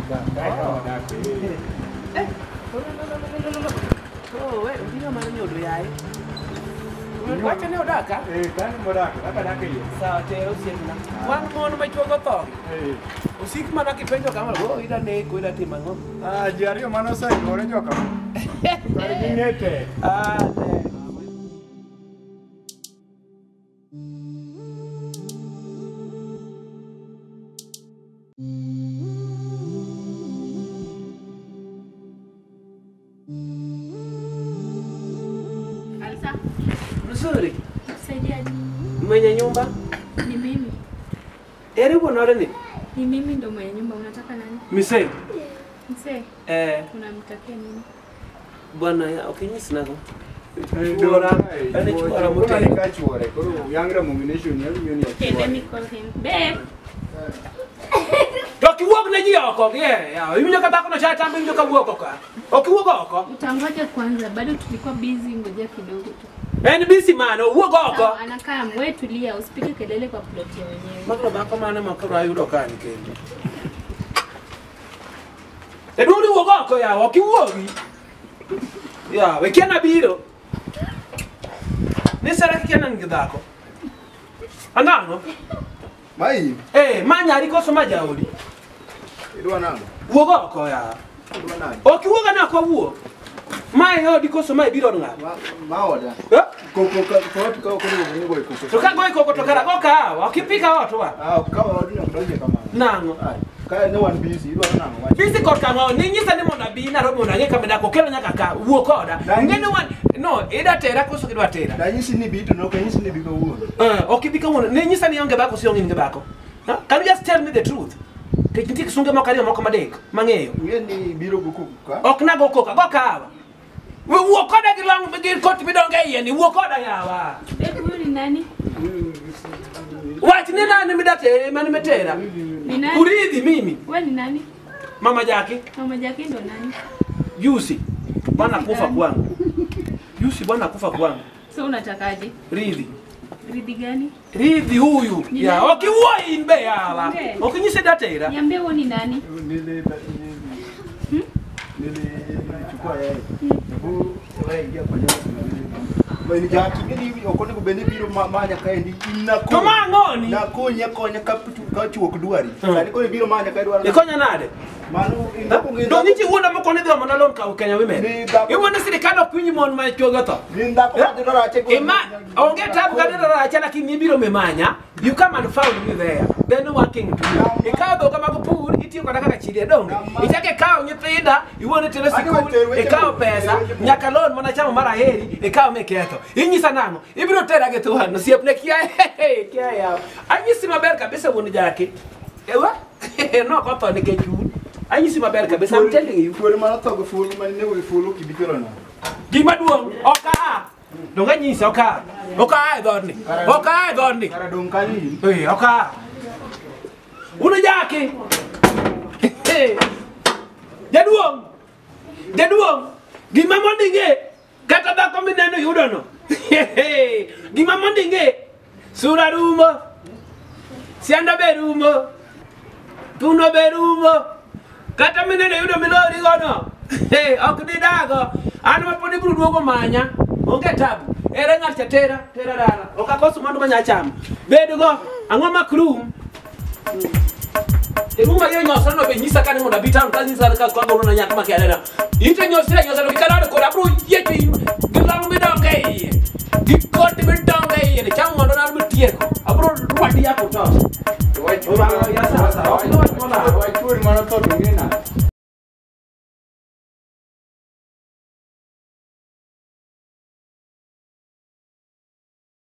Oh, utinga mana nyodo yae. Wacha ne odaka? Kan modaka, kaka dake yo. Sawa te osiepna. Wang mono machuogo tho. Osik mana kipenjo kama go ida neko ida timo ang'o? Ji ariyo mano osenyuore joka. Kare ging'ete. Ne. Alisa, Nzuri. saidiaje? Mwenye nyumba? Ni mimi. Eri bonore ni? Ni mimi ndo mwenye nyumba. Unataka nani? Misei. Mzee, unamtakia nini? Bwana ya okinyisi nago. Dora, Ane chuora mutane motelo. ka chuore. Koro yangra mumination ya yoni ya Okay, let me call him. Babe. To kiwuok ne ji oko ya. Iwinjo ka dhako no cha tambe iwinjo ka wuok oko. Okiwuok oko. Utangoja kwanza, bado tulikuwa busy, ngoja kidogo tu. En busy man, wuok oko. Sawa, anakaa mwe, tulia, usipige kelele kwa plot ya wenyewe. Makro dhako mane makro ayudo ka ni kendo. Edwoni wuok oko ya, okiwuogi. Ya, we kiana biro. Ni sara kiana ngi dhako. Anang'o? Mai, Manyari koso majaodi. idwa nango? Wuok oko ya. Idwa nango? Okiwuoga na kwa wuok. Mae odi koso mae biro ng'a. Ma oda. Koko ka ko ni go koko. To ka goy koko to kara go kawa, okipika ot wa. Ka odi no donje kamano. Nang'o? Ka ne wan busy, idwa nango? Bisi kod kang'o, ni nyisa ni mondo abi Nairobi mondo ang'e kama dako kelo nyaka ka wuok koda. Ng'eni wan, no, ida tera koso kidwa tera. Da nyisi ni bito no, ka nyisi ni biko wuon. Ok ibi kawuono. Ni nyisa ni onge bako si onge nge bako. Can you just tell me the truth? Nitie kisunge moko ariyo moko madek mang'eyo. Ng'eni biro go ka? Ok na go koka, go kawa. We wuok koda gi long gi kot midonge iye ni wuok koda yawa. Babe, huyu ni nani? Wach ni nani midate mani metera? Ni nani? Uridhi mimi. Wewe ni nani? Mama Jackie. Mama Jackie ndo nani? Jusi. Bwana kufa kwangu. Jusi bwana kufa kwangu. So unatakaje? Ridhi. Ridhi gani? Ridhi huyu. Ni Ya, nani? okiwuo imbe yawa. Nde. Okinyise datera. Niambie wewe ni nani? Nilichukua yeye. Hebu wewe ingia kwa nyumba. Bani Jackie ngeni okone ko beni biro manya kaendi inako. To mang'oni. Na konya kaputu ka chuok dwari. Sani ko biro manya ka dwari. Ikonya nade? Mano indako ngeni. Do nichi wuoda moko ne dho mana lon ka Kenya women. Iwona sirikal ok piny mon ma chuogo tho. Indako dwara ache. Ima onge tabu ka dwara ache lakini ibiro memanya. You come and found me there. Then working to you. Ikaw do kama pur itiyo koda kaka chiri donge. Ichake kaw nyithinda iwone tero sikul. Ikaw pesa nyaka lon mana chamo mara heri ikaw meketho. Inyisa nang'o? Ibiro tera ge tuhan siepne kia kia ya. Anyisi maber kabisa wuon Jackie. Ewa? No ko tho nikech chun. Anyisi maber kabisa, I'm telling you. Fuolo mana to go fuolo man ne we fuolo kibikelo na. Gima duong' oka. Donga nyisa oka. Oka e dhorni. Oka e dhorni. Kara dong kani. Oka. Wuon Jackie. Jaduong'. Jaduong'. Gima mondinge kata dhako mineno yudo no. Gima mondinge sura rumo. Sianda be rumo. Tuno be rumo. Kata mineno yudo milori gono. Ok didago. An maponi biro duogo manya. Onge tabu. Ere ng'at cha tera dala. Ok akoso mwandu manya chamo. Bedgo ang'o makrum. Iruma yo nyosa no be nyisa kani moda bitan kan nyisa ka kwa gono na nyaka makelera. Inte nyosa no kikala ko rabru yechi. Gilamu midonge. Dikot midonge. Ne chamo ndo na mutieko. Abro rwadi yako to. Wai churi mana to ngena.